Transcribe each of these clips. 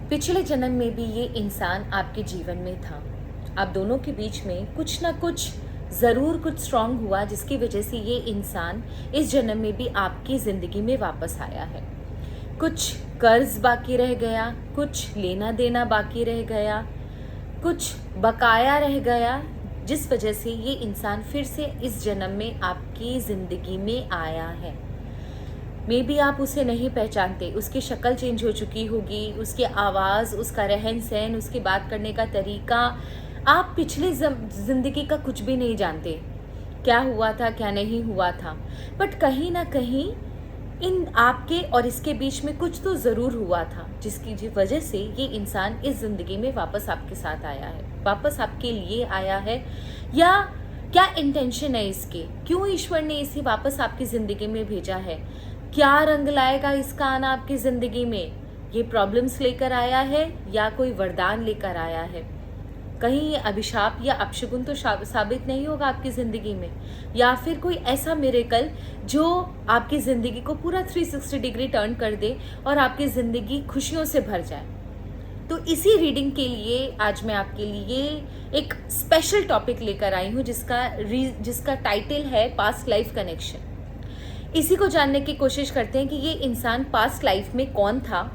पिछले जन्म में भी ये इंसान आपके जीवन में था। आप दोनों के बीच में कुछ ना कुछ ज़रूर कुछ स्ट्रॉन्ग हुआ, जिसकी वजह से ये इंसान इस जन्म में भी आपकी ज़िंदगी में वापस आया है। कुछ कर्ज बाकी रह गया, कुछ लेना देना बाकी रह गया, कुछ बकाया रह गया, जिस वजह से ये इंसान फिर से इस जन्म में आपकी ज़िंदगी में आया है। मे बी आप उसे नहीं पहचानते, उसकी शक्ल चेंज हो चुकी होगी, उसकी आवाज़, उसका रहन सहन, उसकी बात करने का तरीका, आप पिछले ज़िंदगी का कुछ भी नहीं जानते, क्या हुआ था क्या नहीं हुआ था। बट कहीं ना कहीं इन आपके और इसके बीच में कुछ तो ज़रूर हुआ था, जिसकी वजह से ये इंसान इस ज़िंदगी में वापस आपके साथ आया है, वापस आपके लिए आया है। या क्या इंटेंशन है इसके, क्यों ईश्वर ने इसे वापस आपकी ज़िंदगी में भेजा है, क्या रंग लाएगा इसका आना आपकी ज़िंदगी में। ये प्रॉब्लम्स लेकर आया है या कोई वरदान लेकर आया है। कहीं ये अभिशाप या अपशगुन तो साबित नहीं होगा आपकी ज़िंदगी में, या फिर कोई ऐसा मिरेकल जो आपकी ज़िंदगी को पूरा 360 डिग्री टर्न कर दे और आपकी ज़िंदगी खुशियों से भर जाए। तो इसी रीडिंग के लिए आज मैं आपके लिए एक स्पेशल टॉपिक लेकर आई हूँ, जिसका टाइटल है पास्ट लाइफ कनेक्शन। इसी को जानने की कोशिश करते हैं कि ये इंसान पास्ट लाइफ में कौन था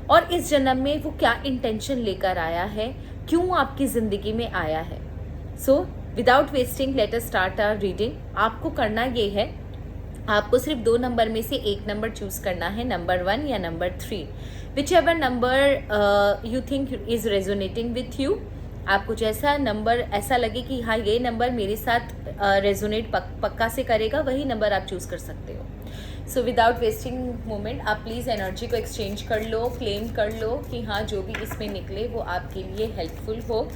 और इस जन्म में वो क्या इंटेंशन लेकर आया है, क्यों आपकी ज़िंदगी में आया है। So without wasting let us start our reading. आपको करना ये है, आपको सिर्फ 2 नंबर में से एक नंबर चूज करना है, नंबर 1 या number 3, which ever number you think is resonating with you. आपको जैसा नंबर ऐसा लगे कि हाँ ये नंबर मेरे साथ रेजोनेट पक्का से करेगा, वही नंबर आप चूज़ कर सकते हो। सो विदाउट वेस्टिंग मोमेंट आप प्लीज़ एनर्जी को एक्सचेंज कर लो, क्लेम कर लो कि हाँ जो भी इसमें निकले वो आपके लिए हेल्पफुल हो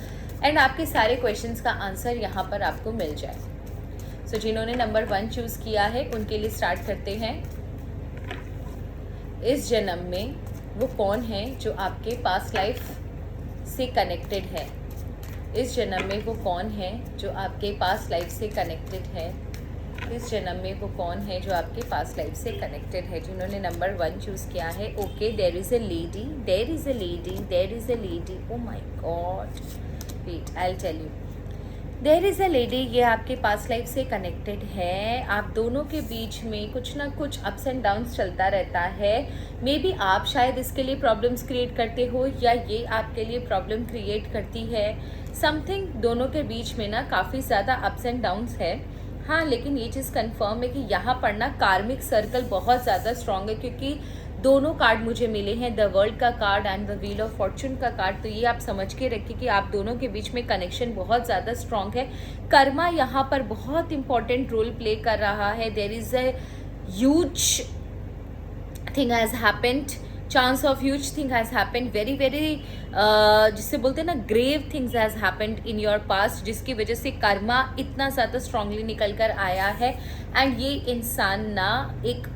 एंड आपके सारे क्वेश्चंस का आंसर यहाँ पर आपको मिल जाए। सो जिन्होंने नंबर 1 चूज़ किया है उनके लिए स्टार्ट करते हैं। इस जन्म में वो कौन है जो आपके पास्ट लाइफ से कनेक्टेड है। इस जन्म में वो कौन है जो आपके पास्ट लाइफ से कनेक्टेड है। इस जन्म में वो कौन है जो आपके पास्ट लाइफ से कनेक्टेड है। जिन्होंने नंबर 1 चूज़ किया है, okay, there is a lady, there is a lady, there is a lady, oh my God, wait I will tell you. There is a lady, ये आपके पास्ट लाइफ से connected है। आप दोनों के बीच में कुछ ना कुछ अप्स एंड डाउन्स चलता रहता है। मे बी आप शायद इसके लिए प्रॉब्लम्स क्रिएट करते हो या ये आपके लिए प्रॉब्लम क्रिएट करती है। समथिंग दोनों के बीच में ना काफ़ी ज़्यादा अप्स एंड डाउन्स है। हाँ, लेकिन ये चीज़ कंफर्म है कि यहाँ पर ना कार्मिक सर्कल बहुत ज़्यादा स्ट्रॉन्ग है, क्योंकि दोनों कार्ड मुझे मिले हैं, द वर्ल्ड का card and the wheel of Fortune का कार्ड। तो ये आप समझ के रखिए कि आप दोनों के बीच में कनेक्शन बहुत ज़्यादा स्ट्रॉन्ग है। कर्मा यहाँ पर बहुत इंपॉर्टेंट रोल प्ले कर रहा है। There is a huge thing has happened, chance of huge thing has happened, very जिससे बोलते हैं ना grave things has happened in your past, जिसकी वजह से कर्मा इतना ज़्यादा स्ट्रांगली निकल कर आया है। एंड ये इंसान ना एक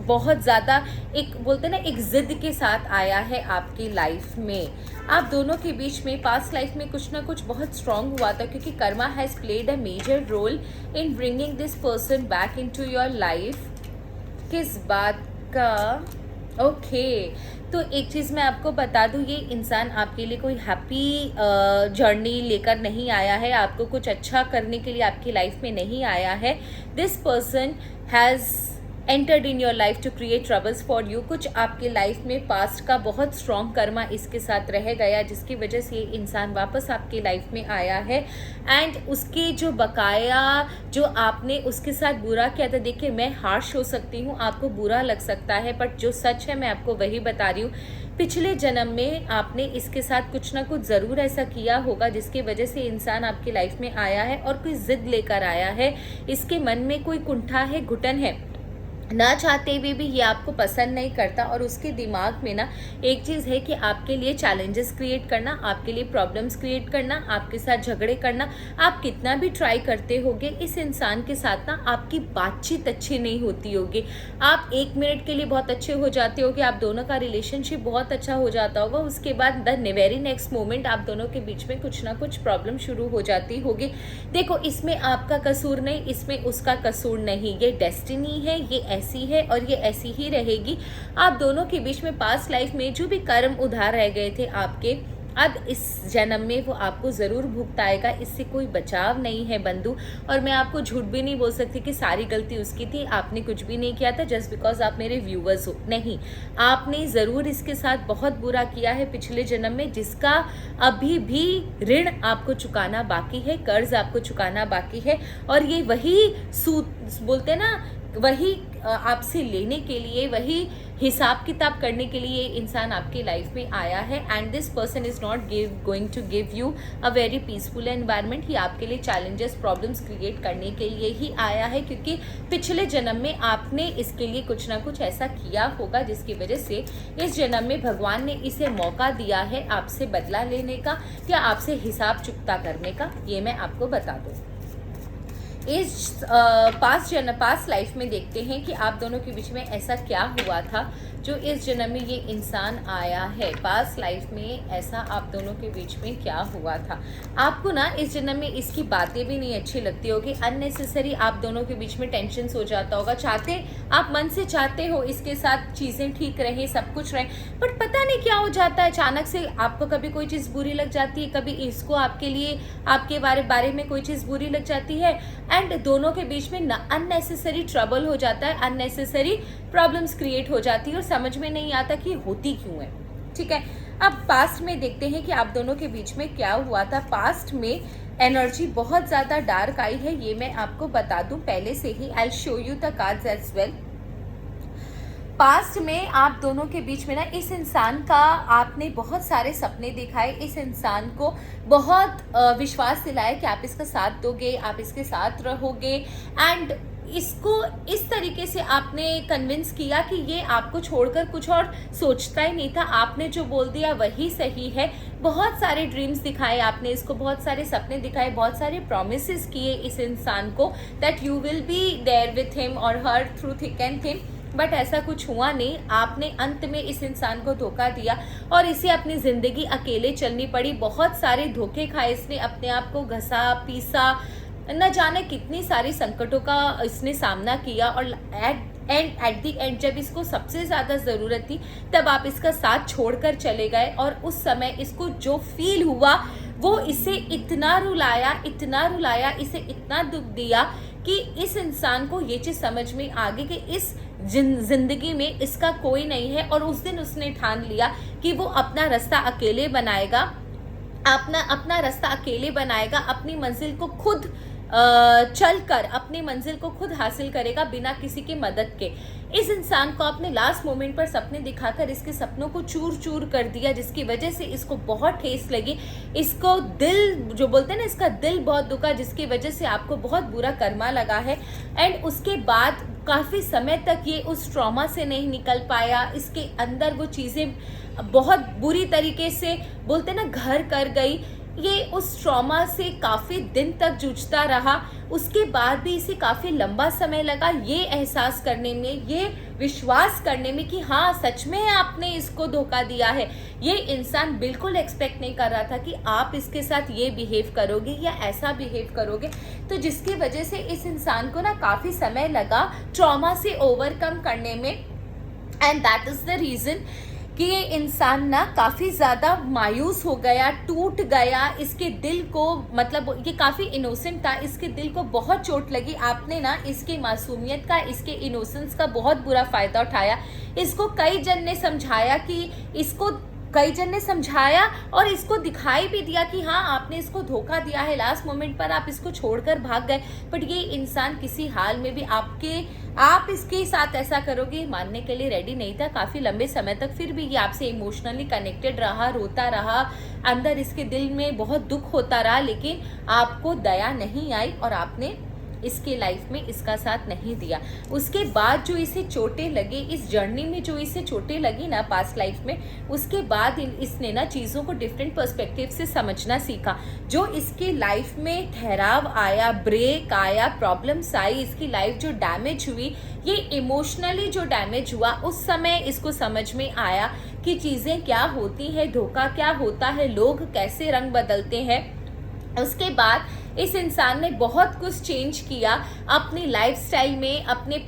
बहुत ज़्यादा एक बोलते हैं ना एक ज़िद के साथ आया है आपकी लाइफ में। आप दोनों के बीच में पास्ट लाइफ में कुछ ना कुछ बहुत स्ट्रांग हुआ था, क्योंकि karma has played a major role in bringing this person back into your life. किस बात का? ओके, तो एक चीज़ मैं आपको बता दूँ, ये इंसान आपके लिए कोई हैप्पी जर्नी लेकर नहीं आया है, आपको कुछ अच्छा करने के लिए आपकी लाइफ में नहीं आया है। This person has entered in your life to create troubles for you. कुछ आपके लाइफ में पास्ट का बहुत स्ट्रॉन्ग कर्मा इसके साथ रह गया, जिसकी वजह से ये इंसान वापस आपकी लाइफ में आया है। एंड उसके जो बकाया जो आपने उसके साथ बुरा किया था, देखिए मैं हार्श हो सकती हूँ, आपको बुरा लग सकता है, बट जो सच है मैं आपको वही बता रही हूँ। पिछले जन्म में आपने इसके साथ कुछ ना कुछ ज़रूर ऐसा किया होगा, जिसकी वजह से इंसान आपकी लाइफ में आया है और कोई ज़िद लेकर आया है। इसके मन में कोई कुंठा है, घुटन है, ना चाहते हुए भी ये आपको पसंद नहीं करता। और उसके दिमाग में ना एक चीज़ है कि आपके लिए चैलेंजेस क्रिएट करना, आपके लिए प्रॉब्लम्स क्रिएट करना, आपके साथ झगड़े करना। आप कितना भी ट्राई करते होगे, इस इंसान के साथ ना आपकी बातचीत अच्छी नहीं होती होगी। आप 1 मिनट के लिए बहुत अच्छे हो जाते होगे, आप दोनों का रिलेशनशिप बहुत अच्छा हो जाता होगा, उसके बाद द वेरी नेक्स्ट मोमेंट आप दोनों के बीच में कुछ ना कुछ प्रॉब्लम शुरू हो जाती होगी। देखो, इसमें आपका कसूर नहीं, इसमें उसका कसूर नहीं, ये डेस्टिनी है, ये ऐसी है और ये ऐसी ही रहेगी। आप दोनों के बीच में पास्ट लाइफ में जो भी कर्म उधार रह गए थे आपके, अब इस जन्म में वो आपको ज़रूर भुगताएगा। इससे कोई बचाव नहीं है बंधु। और मैं आपको झूठ भी नहीं बोल सकती कि सारी गलती उसकी थी, आपने कुछ भी नहीं किया था जस्ट बिकॉज आप मेरे व्यूवर्स हो। नहीं, आपने ज़रूर इसके साथ बहुत बुरा किया है पिछले जन्म में, जिसका अभी भी ऋण आपको चुकाना बाकी है, कर्ज आपको चुकाना बाकी है। और ये वही बोलते ना, वही आपसे लेने के लिए, वही हिसाब किताब करने के लिए इंसान आपकी लाइफ में आया है। And this person is not going to give you a very peaceful environment. ही आपके लिए चैलेंजेस, प्रॉब्लम्स क्रिएट करने के लिए ही आया है, क्योंकि पिछले जन्म में आपने इसके लिए कुछ ना कुछ ऐसा किया होगा जिसकी वजह से इस जन्म में भगवान ने इसे मौका दिया है आपसे बदला लेने का या आपसे हिसाब चुकता करने का। ये मैं आपको बता दूँ। इस पास्ट लाइफ में देखते हैं कि आप दोनों के बीच में ऐसा क्या हुआ था जो इस जन्म में ये इंसान आया है। पास्ट लाइफ में ऐसा आप दोनों के बीच में क्या हुआ था। आपको ना इस जन्म में इसकी बातें भी नहीं अच्छी लगती होगी, अननेसेसरी आप दोनों के बीच में टेंशन हो जाता होगा। आप मन से चाहते हो इसके साथ चीज़ें ठीक रहें, सब कुछ रहे, बट पता नहीं क्या हो जाता है। अचानक से आपको कभी कोई चीज़ बुरी लग जाती है, कभी इसको आपके लिए आपके बारे में कोई चीज़ बुरी लग जाती है, एंड दोनों के बीच में अननेसेसरी ट्रबल हो जाता है, अननेसेसरी प्रॉब्लम्स क्रिएट हो जाती है और समझ में नहीं आता कि होती क्यों है। ठीक है, अब पास्ट में देखते हैं कि आप दोनों के बीच में क्या हुआ था। पास्ट में एनर्जी बहुत ज़्यादा डार्क आई है, ये मैं आपको बता दूं पहले से ही। I show you the cards as well. Past में आप दोनों के बीच में ना इस इंसान का आपने बहुत सारे सपने दिखाए, इस इंसान को बहुत विश्वास दिलाया कि आप इसका साथ दोगे, आप इसके साथ रहोगे, एंड इसको इस तरीके से आपने कन्विंस किया कि ये आपको छोड़कर कुछ और सोचता ही नहीं था। आपने जो बोल दिया वही सही है। बहुत सारे ड्रीम्स दिखाए आपने इसको, बहुत सारे सपने दिखाए, बहुत सारे प्रॉमिसेस किए इस इंसान को that you will be there with him और हर through thick and thin, but ऐसा कुछ हुआ नहीं। आपने अंत में इस इंसान को धोखा दिया और इसे अपनी ज़िंदगी अकेले चलनी पड़ी। बहुत सारे धोखे खाए इसने, अपने आप को घसा पीसा, न जाने कितनी सारी संकटों का इसने सामना किया, और एट द एंड जब इसको सबसे ज़्यादा ज़रूरत थी तब आप इसका साथ छोड़कर चले गए। और उस समय इसको जो फील हुआ वो इसे इतना रुलाया, इसे इतना दुख दिया कि इस इंसान को ये चीज़ समझ में आ गई कि इस जिंदगी में इसका कोई नहीं है। और उस दिन उसने ठान लिया कि वो अपना रास्ता अकेले बनाएगा, अपना रास्ता अकेले बनाएगा, अपनी मंजिल को खुद चलकर अपनी मंजिल को खुद हासिल करेगा बिना किसी की मदद के। इस इंसान को आपने लास्ट मोमेंट पर सपने दिखाकर इसके सपनों को चूर चूर कर दिया, जिसकी वजह से इसको बहुत ठेस लगी। इसको दिल, जो बोलते हैं ना, इसका दिल बहुत दुखा, जिसकी वजह से आपको बहुत बुरा कर्मा लगा है। एंड उसके बाद काफ़ी समय तक ये उस ट्रॉमा से नहीं निकल पाया। इसके अंदर वो चीज़ें बहुत बुरी तरीके से, बोलते ना, घर कर गई। ये उस ट्रॉमा से काफ़ी दिन तक जूझता रहा। उसके बाद भी इसे काफ़ी लंबा समय लगा ये एहसास करने में, ये विश्वास करने में कि हाँ, सच में आपने इसको धोखा दिया है। ये इंसान बिल्कुल एक्सपेक्ट नहीं कर रहा था कि आप इसके साथ ये बिहेव करोगे या ऐसा बिहेव करोगे। तो जिसकी वजह से इस इंसान को ना काफ़ी समय लगा ट्रॉमा से ओवरकम करने में। And that is the reason कि ये इंसान ना काफ़ी ज़्यादा मायूस हो गया, टूट गया। इसके दिल को, मतलब ये काफ़ी इनोसेंट था, इसके दिल को बहुत चोट लगी। आपने ना इसकी मासूमियत का, इसके इनोसेंस का बहुत बुरा फ़ायदा उठाया। इसको कई जन ने समझाया और इसको दिखाई भी दिया कि हाँ, आपने इसको धोखा दिया है, लास्ट मोमेंट पर आप इसको छोड़कर भाग गए। बट ये इंसान किसी हाल में भी आप इसके साथ ऐसा करोगे मानने के लिए रेडी नहीं था। काफ़ी लंबे समय तक फिर भी ये आपसे इमोशनली कनेक्टेड रहा, रोता रहा, अंदर इसके दिल में बहुत दुख होता रहा, लेकिन आपको दया नहीं आई और आपने इसके लाइफ में इसका साथ नहीं दिया। उसके बाद जो इसे चोटें लगी, इस जर्नी में जो इसे चोटें लगी ना पास्ट लाइफ में, उसके बाद इसने ना चीज़ों को डिफरेंट पर्सपेक्टिव से समझना सीखा। जो इसकी लाइफ में ठहराव आया, ब्रेक आया, प्रॉब्लम्स आई, इसकी लाइफ जो डैमेज हुई, ये इमोशनली जो डैमेज हुआ, उस समय इसको समझ में आया कि चीज़ें क्या होती हैं, धोखा क्या होता है, लोग कैसे रंग बदलते हैं। उसके बाद इस इंसान ने बहुत कुछ चेंज किया अपनी लाइफस्टाइल में, अपने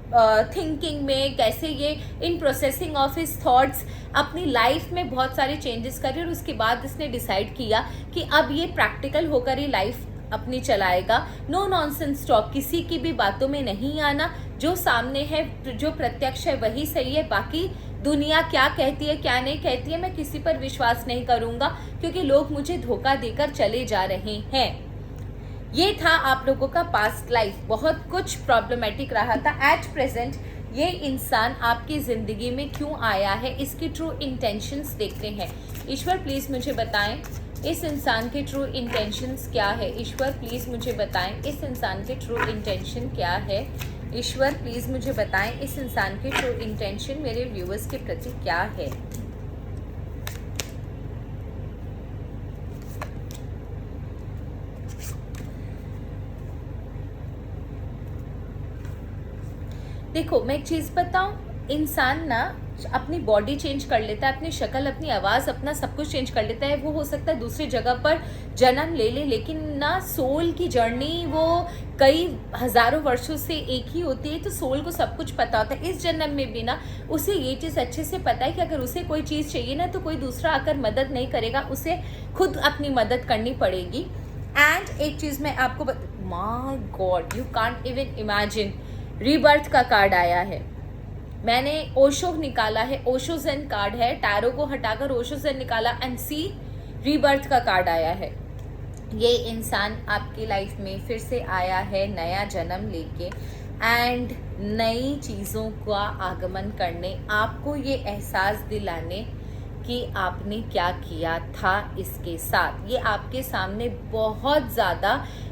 थिंकिंग में, कैसे ये in processing of his thoughts अपनी लाइफ में बहुत सारे चेंजेस करे, और उसके बाद इसने डिसाइड किया कि अब ये प्रैक्टिकल होकर ही लाइफ अपनी चलाएगा। नो नॉनसेंस टॉक, किसी की भी बातों में नहीं आना, जो सामने है, जो प्रत्यक्ष है वही सही है, बाकी दुनिया क्या कहती है क्या नहीं कहती है मैं किसी पर विश्वास नहीं करूँगा, क्योंकि लोग मुझे धोखा देकर चले जा रहे हैं। ये था आप लोगों का पास्ट लाइफ, बहुत कुछ प्रॉब्लमेटिक रहा था। एट प्रेजेंट ये इंसान आपकी ज़िंदगी में क्यों आया है, इसकी ट्रू इंटेंशंस देखते हैं। ईश्वर प्लीज़ मुझे बताएं इस इंसान के ट्रू इंटेंशंस क्या है। ईश्वर प्लीज़ मुझे बताएं इस इंसान के ट्रू इंटेंशन क्या है। ईश्वर प्लीज़ मुझे बताएं इस इंसान की ट्रू इंटेंशन मेरे व्यूअर्स के प्रति क्या है। देखो मैं एक चीज़ बताऊं, इंसान ना अपनी बॉडी चेंज कर लेता है, अपनी शक्ल, अपनी आवाज़, अपना सब कुछ चेंज कर लेता है। वो हो सकता है दूसरी जगह पर जन्म ले ले, लेकिन ना सोल की जर्नी वो कई हज़ारों वर्षों से एक ही होती है, तो सोल को सब कुछ पता होता है। इस जन्म में भी ना उसे ये चीज़ अच्छे से पता है कि अगर उसे कोई चीज़ चाहिए ना तो कोई दूसरा आकर मदद नहीं करेगा, उसे खुद अपनी मदद करनी पड़ेगी। एंड एक चीज़ मैं आपको my God, you can't even imagine, rebirth का कार्ड आया है। मैंने ओशो निकाला है, ओशो ज़ेन कार्ड है, टैरो को हटाकर ओशो ज़ेन निकाला एंड सी रीबर्थ का कार्ड आया है। ये इंसान आपकी लाइफ में फिर से आया है नया जन्म लेके एंड नई चीज़ों का आगमन करने, आपको ये एहसास दिलाने कि आपने क्या किया था इसके साथ। ये आपके सामने बहुत ज़्यादा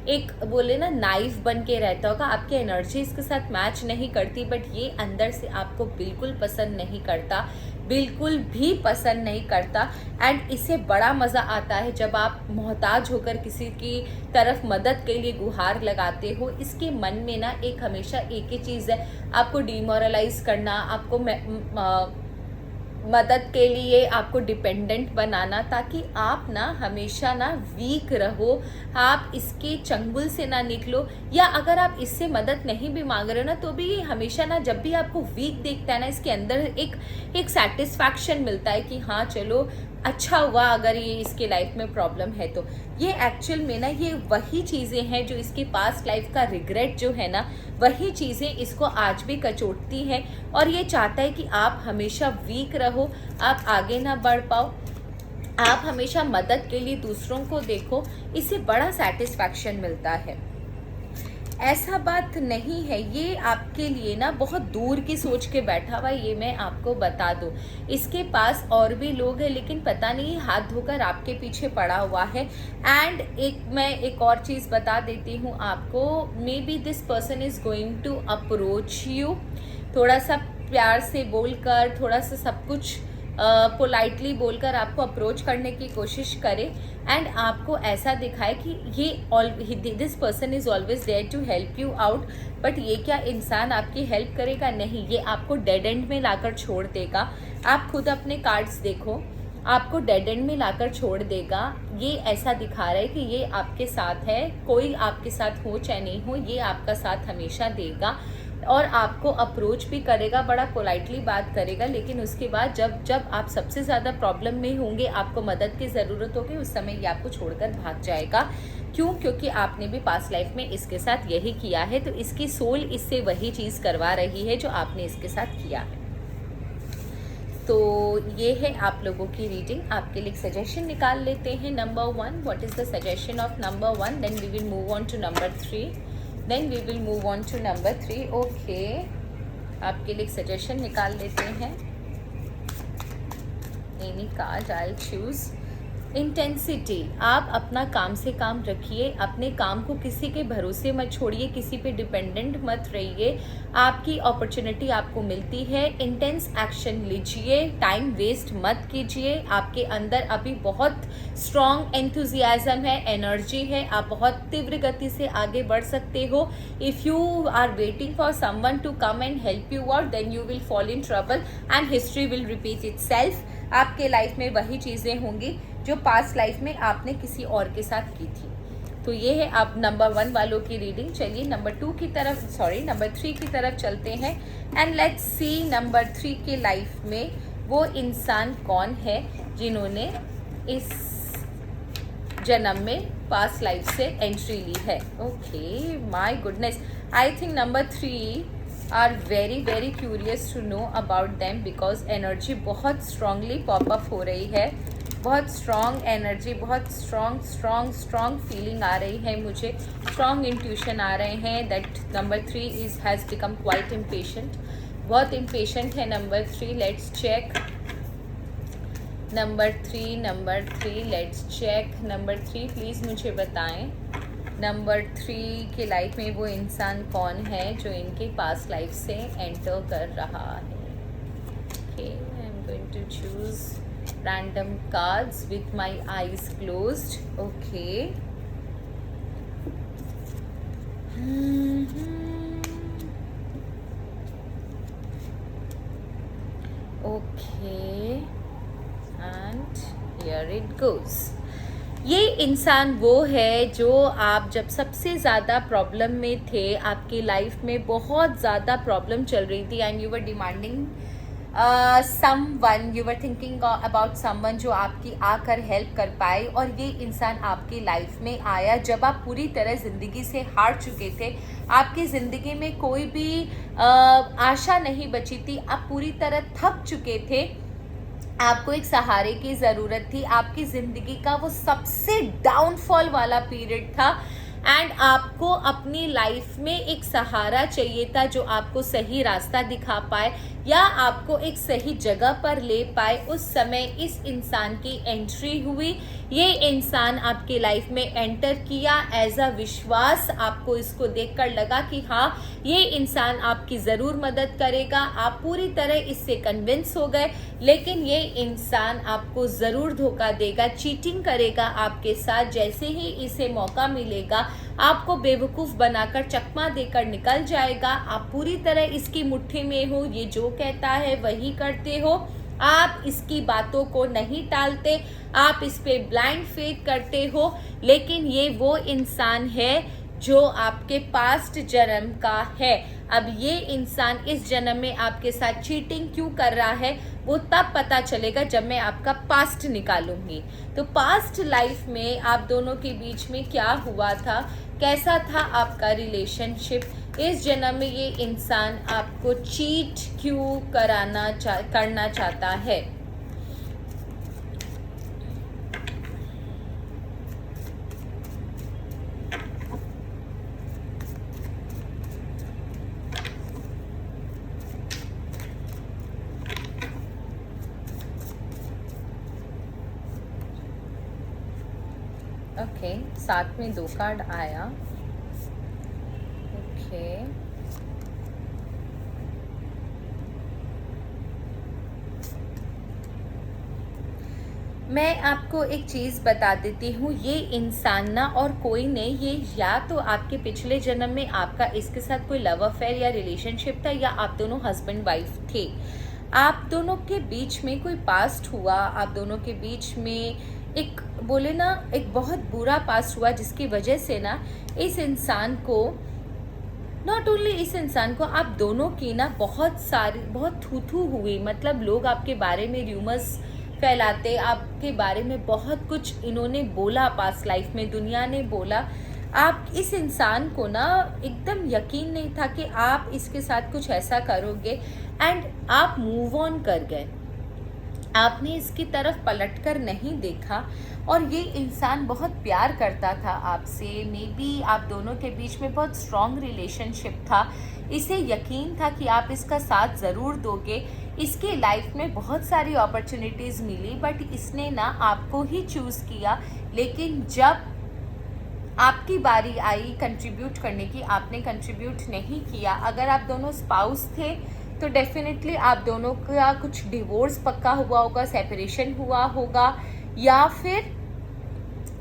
एक बोले ना नाइफ बन के रहता होगा, आपकी एनर्जी इसके साथ मैच नहीं करती, बट ये अंदर से आपको बिल्कुल पसंद नहीं करता, बिल्कुल भी पसंद नहीं करता। एंड इसे बड़ा मज़ा आता है जब आप मोहताज होकर किसी की तरफ मदद के लिए गुहार लगाते हो। इसके मन में ना एक हमेशा एक ही चीज़ है, आपको डिमोरलाइज करना, आपको मदद के लिए आपको डिपेंडेंट बनाना, ताकि आप ना हमेशा ना वीक रहो, आप इसके चंगुल से ना निकलो। या अगर आप इससे मदद नहीं भी मांग रहे हो ना तो भी ये हमेशा ना जब भी आपको वीक देखता है ना, इसके अंदर एक सेटिस्फैक्शन मिलता है कि हाँ चलो अच्छा हुआ अगर ये इसके लाइफ में प्रॉब्लम है तो। ये एक्चुअल में ना ये वही चीज़ें हैं जो इसकी पास्ट लाइफ का रिग्रेट जो है ना, वही चीज़ें इसको आज भी कचोटती हैं, और ये चाहता है कि आप हमेशा वीक रहो, आप आगे ना बढ़ पाओ, आप हमेशा मदद के लिए दूसरों को देखो, इससे बड़ा सेटिस्फैक्शन मिलता है। ऐसा बात नहीं है, ये आपके लिए ना बहुत दूर की सोच के बैठा हुआ, ये मैं आपको बता दूं। इसके पास और भी लोग हैं लेकिन पता नहीं हाथ धोकर आपके पीछे पड़ा हुआ है। एंड मैं एक और चीज़ बता देती हूँ आपको, maybe this person is going to approach you, थोड़ा सा प्यार से बोलकर, थोड़ा सा सब कुछ पोलाइटली बोलकर आपको अप्रोच करने की कोशिश करे, एंड आपको ऐसा दिखाए कि ये this person is always there to help you out. But ये क्या इंसान आपकी हेल्प करेगा? नहीं, ये आपको डेड एंड में लाकर छोड़ देगा। आप खुद अपने कार्ड्स देखो, आपको डेड एंड में लाकर छोड़ देगा। ये ऐसा दिखा रहा है कि ये आपके साथ है, कोई आपके साथ हो चाहे नहीं हो, ये आपका साथ हमेशा देगा और आपको अप्रोच भी करेगा, बड़ा पोलाइटली बात करेगा। लेकिन उसके बाद जब आप सबसे ज़्यादा प्रॉब्लम में होंगे, आपको मदद की ज़रूरत होगी, उस समय ये आपको छोड़कर भाग जाएगा। क्यों? क्योंकि आपने भी पास्ट लाइफ में इसके साथ यही किया है, तो इसकी सोल इससे वही चीज़ करवा रही है जो आपने इसके साथ किया है। तो ये है आप लोगों की रीडिंग। आपके लिए सजेशन निकाल लेते हैं। Number 1, what is the suggestion of number 1, then we will move on to number 3, then we will move on to number 3। Okay, आपके लिए सजेशन निकाल लेते हैं। Any card I will choose. Intensity, आप अपना काम से काम रखिए, अपने काम को किसी के भरोसे मत छोड़िए, किसी पे डिपेंडेंट मत रहिए। आपकी अपॉर्चुनिटी आपको मिलती है, इंटेंस एक्शन लीजिए, टाइम वेस्ट मत कीजिए। आपके अंदर अभी बहुत स्ट्रॉन्ग एंथुजियाज्म है, एनर्जी है, आप बहुत तीव्र गति से आगे बढ़ सकते हो। If you are waiting for someone to come and help you out, then you will fall in trouble and history will repeat itself. आपके लाइफ में वही चीज़ें होंगी जो पास्ट लाइफ में आपने किसी और के साथ की थी। तो ये है आप नंबर 1 वालों की रीडिंग। चलिए नंबर 3 की तरफ चलते हैं एंड लेट्स सी नंबर 3 के लाइफ में वो इंसान कौन है जिन्होंने इस जन्म में पास्ट लाइफ से एंट्री ली है। Okay, my goodness, I think number 3 are very very curious to know about them because energy बहुत स्ट्रांगली पॉपअप हो रही है, बहुत स्ट्रॉन्ग एनर्जी, बहुत स्ट्रॉन्ग फीलिंग आ रही है मुझे, स्ट्रॉन्ग इंट्यूशन आ रहे हैं that number 3 has become quite impatient, बहुत इम्पेशेंट है number 3। Let's check number 3 let's check number 3, please मुझे बताएं नंबर 3 के लाइफ में वो इंसान कौन है जो इनके पास लाइफ से एंटर कर रहा है। Okay, I am going to choose random cards with my eyes closed. Okay. Okay, and here it goes. ये इंसान वो है जो आप जब सबसे ज़्यादा प्रॉब्लम में थे, आपकी लाइफ में बहुत ज़्यादा प्रॉब्लम चल रही थी and you were demanding someone, you were thinking about someone जो आपकी आकर हेल्प कर पाए, और ये इंसान आपकी लाइफ में आया जब आप पूरी तरह ज़िंदगी से हार चुके थे, आपकी ज़िंदगी में कोई भी आशा नहीं बची थी, आप पूरी तरह थक चुके थे, आपको एक सहारे की ज़रूरत थी, आपकी ज़िंदगी का वो सबसे डाउनफॉल वाला पीरियड था एंड आपको अपनी लाइफ में एक सहारा चाहिए था जो आपको सही रास्ता दिखा पाए या आपको एक सही जगह पर ले पाए। उस समय इस इंसान की एंट्री हुई, ये इंसान आपकी लाइफ में एंटर किया एज अ विश्वास, आपको इसको देखकर लगा कि हाँ ये इंसान आपकी ज़रूर मदद करेगा, आप पूरी तरह इससे कन्विंस हो गए, लेकिन ये इंसान आपको ज़रूर धोखा देगा, चीटिंग करेगा आपके साथ। जैसे ही इसे मौका मिलेगा आपको बेवकूफ़ बनाकर चकमा देकर निकल जाएगा, आप पूरी तरह इसकी मुट्ठी में हो, ये जो कहता है वही करते हो, आप इसकी बातों को नहीं टालते, आप इस पे ब्लाइंड फेथ करते हो, लेकिन ये वो इंसान है जो आपके पास्ट जन्म का है। अब ये इंसान इस जन्म में आपके साथ चीटिंग क्यों कर रहा है वो तब पता चलेगा जब मैं आपका पास्ट निकालूंगी। तो पास्ट लाइफ में आप दोनों के बीच में क्या हुआ था, कैसा था आपका रिलेशनशिप, इस जन्म में ये इंसान आपको चीट क्यों करना चाहता है। ओके, साथ में 2 कार्ड आया। ओके, मैं आपको एक चीज़ बता देती हूँ, ये इंसान ना और कोई नहीं, ये या तो आपके पिछले जन्म में आपका इसके साथ कोई लव अफेयर या रिलेशनशिप था या आप दोनों हस्बैंड वाइफ थे, आप दोनों के बीच में कोई पास्ट हुआ, आप दोनों के बीच में एक बोले ना एक बहुत बुरा पास्ट हुआ जिसकी वजह से ना इस इंसान को, नॉट ओनली इस इंसान को, आप दोनों की ना बहुत थू हुई, मतलब लोग आपके बारे में र्यूमर्स फैलाते, आपके बारे में बहुत कुछ इन्होंने बोला पास्ट लाइफ में, दुनिया ने बोला, आप इस इंसान को ना एकदम यकीन नहीं था कि आप इसके साथ कुछ ऐसा करोगे एंड आप मूव ऑन कर गए, आपने इसकी तरफ पलटकर नहीं देखा, और ये इंसान बहुत प्यार करता था आपसे, मे बी आप दोनों के बीच में बहुत स्ट्रॉन्ग रिलेशनशिप था, इसे यकीन था कि आप इसका साथ ज़रूर दोगे, इसके लाइफ में बहुत सारी अपॉर्चुनिटीज़ मिली बट इसने ना आपको ही चूज़ किया, लेकिन जब आपकी बारी आई कंट्रीब्यूट करने की, आपने कंट्रीब्यूट नहीं किया। अगर आप दोनों स्पाउस थे तो डेफिनेटली आप दोनों का कुछ डिवोर्स पक्का हुआ होगा, सेपरेशन हुआ होगा, या फिर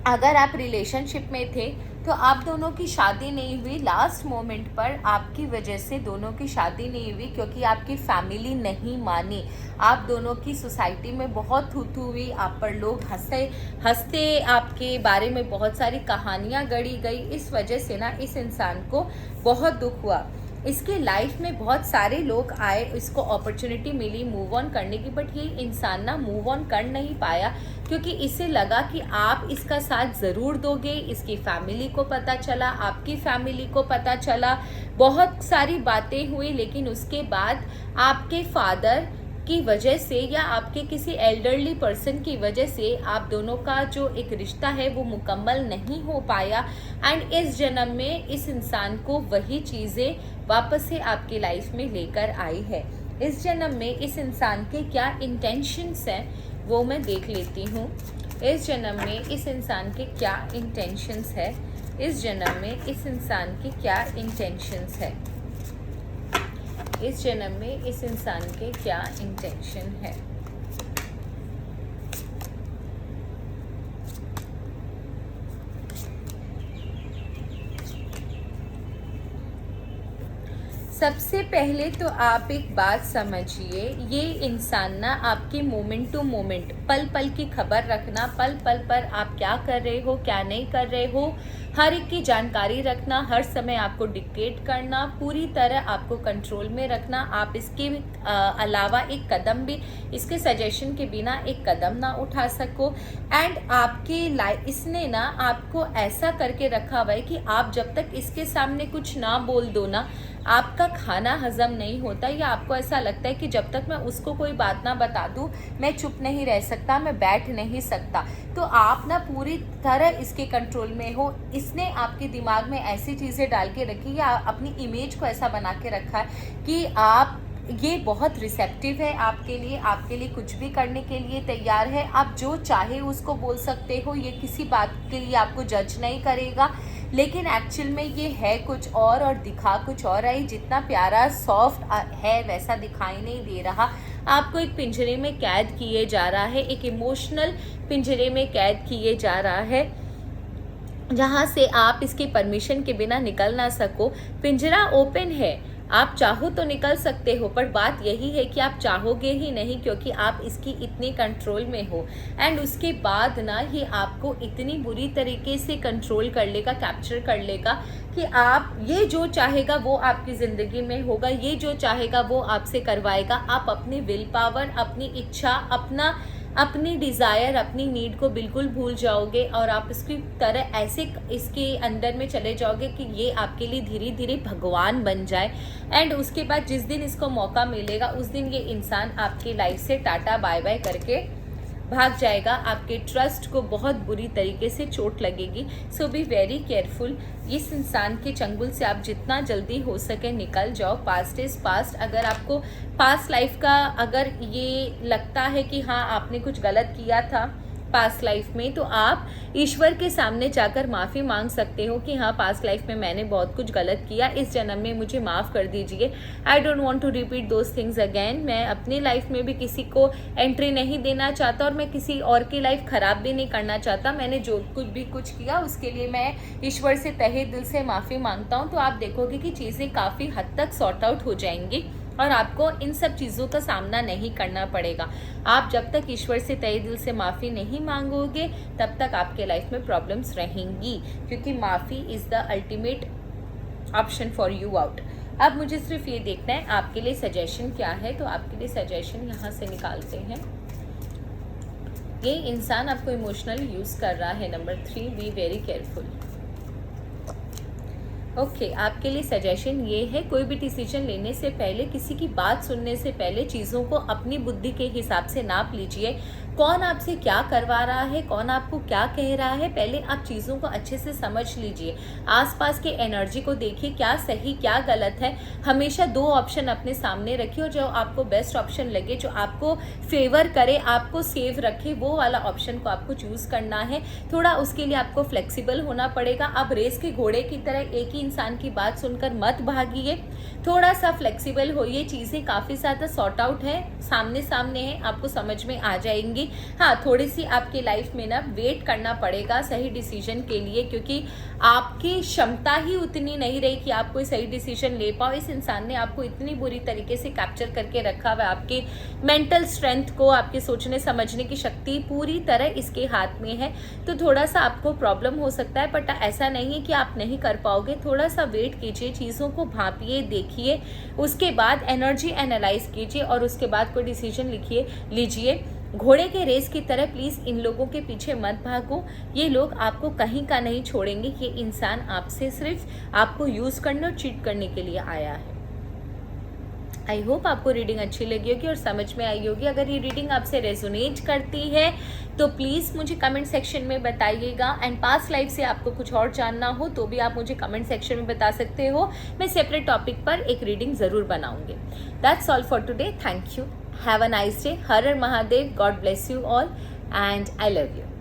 अगर आप रिलेशनशिप में थे तो आप दोनों की शादी नहीं हुई, लास्ट मोमेंट पर आपकी वजह से दोनों की शादी नहीं हुई क्योंकि आपकी फैमिली नहीं मानी। आप दोनों की सोसाइटी में बहुत थू-थू हुई, आप पर लोग हंसते आपके बारे में बहुत सारी कहानियाँ गढ़ी गई। इस वजह से ना इस इंसान को बहुत दुख हुआ। इसके लाइफ में बहुत सारे लोग आए, इसको अपॉर्चुनिटी मिली मूव ऑन करने की, बट ये इंसान ना मूव ऑन कर नहीं पाया क्योंकि इसे लगा कि आप इसका साथ ज़रूर दोगे। इसकी फैमिली को पता चला, आपकी फैमिली को पता चला, बहुत सारी बातें हुई, लेकिन उसके बाद आपके फादर की वजह से या आपके किसी एल्डरली पर्सन की वजह से आप दोनों का जो एक रिश्ता है वो मुकम्मल नहीं हो पाया। एंड इस जन्म में इस इंसान को वही चीज़ें वापस से आपकी लाइफ में लेकर आई है। इस जन्म में इस इंसान के क्या इंटेंशंस हैं वो मैं देख लेती हूँ। इस जन्म में इस इंसान के क्या इंटेंशंस है, इस जन्म में इस इंसान के क्या इंटेंशंस है, इस जन्म में इस इंसान के क्या इंटेंशन है। सबसे पहले तो आप एक बात समझिए, ये इंसान ना आपकी मोमेंट टू मोमेंट, पल पल की खबर रखना, पल पल पर आप क्या कर रहे हो क्या नहीं कर रहे हो, हर एक की जानकारी रखना, हर समय आपको डिक्टेट करना, पूरी तरह आपको कंट्रोल में रखना। आप इसके अलावा एक कदम भी, इसके सजेशन के बिना एक कदम ना उठा सको। एंड आपकी लाइफ, इसने ना आपको ऐसा करके रखा हुआ है कि आप जब तक इसके सामने कुछ ना बोल दो ना, आपका खाना हजम नहीं होता, या आपको ऐसा लगता है कि जब तक मैं उसको कोई बात ना बता दूं मैं चुप नहीं रह सकता, मैं बैठ नहीं सकता। तो आप ना पूरी तरह इसके कंट्रोल में हो। इसने आपके दिमाग में ऐसी चीज़ें डाल के रखी या अपनी इमेज को ऐसा बना के रखा है कि आप, ये बहुत रिसेप्टिव है आपके लिए कुछ भी करने के लिए तैयार है। आप जो चाहे उसको बोल सकते हो, ये किसी बात के लिए आपको जज नहीं करेगा, लेकिन एक्चुअल में ये है कुछ और दिखा कुछ और आई। जितना प्यारा सॉफ्ट है वैसा दिखाई नहीं दे रहा। आपको एक पिंजरे में कैद किए जा रहा है, एक इमोशनल पिंजरे में कैद किए जा रहा है, जहाँ से आप इसकी परमिशन के बिना निकल ना सको। पिंजरा ओपन है, आप चाहो तो निकल सकते हो, पर बात यही है कि आप चाहोगे ही नहीं क्योंकि आप इसकी इतनी कंट्रोल में हो। एंड उसके बाद ना ये आपको इतनी बुरी तरीके से कंट्रोल कर लेगा, कैप्चर कर लेगा कि आप, ये जो चाहेगा वो आपकी ज़िंदगी में होगा, ये जो चाहेगा वो आपसे करवाएगा। आप अपनी विल पावर, अपनी इच्छा, अपनी डिज़ायर, अपनी नीड को बिल्कुल भूल जाओगे और आप इसकी तरह ऐसे इसके अंदर में चले जाओगे कि ये आपके लिए धीरे धीरे भगवान बन जाए। एंड उसके बाद जिस दिन इसको मौका मिलेगा उस दिन ये इंसान आपकी लाइफ से टाटा बाय बाय करके भाग जाएगा। आपके ट्रस्ट को बहुत बुरी तरीके से चोट लगेगी। सो बी वेरी केयरफुल। इस इंसान के चंगुल से आप जितना जल्दी हो सके निकल जाओ। Past is past. अगर आपको पास्ट लाइफ का अगर ये लगता है कि हाँ आपने कुछ गलत किया था पास्ट लाइफ में, तो आप ईश्वर के सामने जाकर माफ़ी मांग सकते हो कि हाँ पास्ट लाइफ में मैंने बहुत कुछ गलत किया, इस जन्म में मुझे माफ़ कर दीजिए। I don't want to repeat those things again. मैं अपनी लाइफ में भी किसी को एंट्री नहीं देना चाहता और मैं किसी और की लाइफ ख़राब भी नहीं करना चाहता। मैंने जो कुछ किया उसके लिए मैं ईश्वर से तहे दिल से माफ़ी मांगता हूँ। तो आप देखोगे कि चीज़ें काफ़ी हद तक सॉर्ट आउट हो जाएंगी और आपको इन सब चीज़ों का सामना नहीं करना पड़ेगा। आप जब तक ईश्वर से तहे दिल से माफ़ी नहीं मांगोगे तब तक आपके लाइफ में प्रॉब्लम्स रहेंगी, क्योंकि माफ़ी is the ultimate option for you out. अब मुझे सिर्फ ये देखना है आपके लिए सजेशन क्या है, तो आपके लिए सजेशन यहाँ से निकालते हैं। ये इंसान आपको इमोशनल यूज़ कर रहा है। Number 3, be very careful. Okay, आपके लिए सजेशन ये है, कोई भी डिसीजन लेने से पहले, किसी की बात सुनने से पहले चीज़ों को अपनी बुद्धि के हिसाब से नाप लीजिए। कौन आपसे क्या करवा रहा है, कौन आपको क्या कह रहा है, पहले आप चीज़ों को अच्छे से समझ लीजिए। आसपास के एनर्जी को देखिए, क्या सही क्या गलत है। हमेशा 2 ऑप्शन अपने सामने रखिए और जो आपको बेस्ट ऑप्शन लगे, जो आपको फेवर करे, आपको सेव रखे, वो वाला ऑप्शन को आपको चूज़ करना है। थोड़ा उसके लिए आपको फ्लेक्सिबल होना पड़ेगा। आप रेस के घोड़े की तरह एक ही इंसान की बात सुनकर मत भागिए, थोड़ा सा फ्लेक्सिबल होइए। चीज़ें काफ़ी ज़्यादा सॉर्ट आउट है, सामने सामने है, आपको समझ में आ जाएंगी। होगी। हाँ, थोड़ी सी आपकी लाइफ में ना वेट करना पड़ेगा सही डिसीजन के लिए, क्योंकि आपकी क्षमता ही उतनी नहीं रही कि आप कोई सही डिसीजन ले पाओ। इस इंसान ने आपको इतनी बुरी तरीके से कैप्चर करके रखा हुआ, आपकी मेंटल स्ट्रेंथ को, आपके सोचने समझने की शक्ति पूरी तरह इसके हाथ में है। तो थोड़ा सा आपको प्रॉब्लम हो सकता है, बट ऐसा नहीं है कि आप नहीं कर पाओगे। थोड़ा सा वेट कीजिए, चीज़ों को भांपिए, देखिए, उसके बाद एनर्जी एनालाइज कीजिए और उसके बाद कोई डिसीजन लीजिए। घोड़े के रेस की तरह प्लीज़ इन लोगों के पीछे मत भागो। ये लोग आपको कहीं का नहीं छोड़ेंगे। ये इंसान आपसे सिर्फ आपको यूज़ करने और चीट करने के लिए आया है। आई होप आपको रीडिंग अच्छी लगी होगी और समझ में आई होगी। अगर ये रीडिंग आपसे रेजोनेट करती है तो प्लीज़ मुझे कमेंट सेक्शन में बताइएगा। एंड पास्ट लाइफ से आपको कुछ और जानना हो तो भी आप मुझे कमेंट सेक्शन में बता सकते हो। मैं सेपरेट टॉपिक पर एक रीडिंग ज़रूर बनाऊंगी। That's all for today. Thank you. Have a nice day. Her her Mahadev. God bless you all and I love you.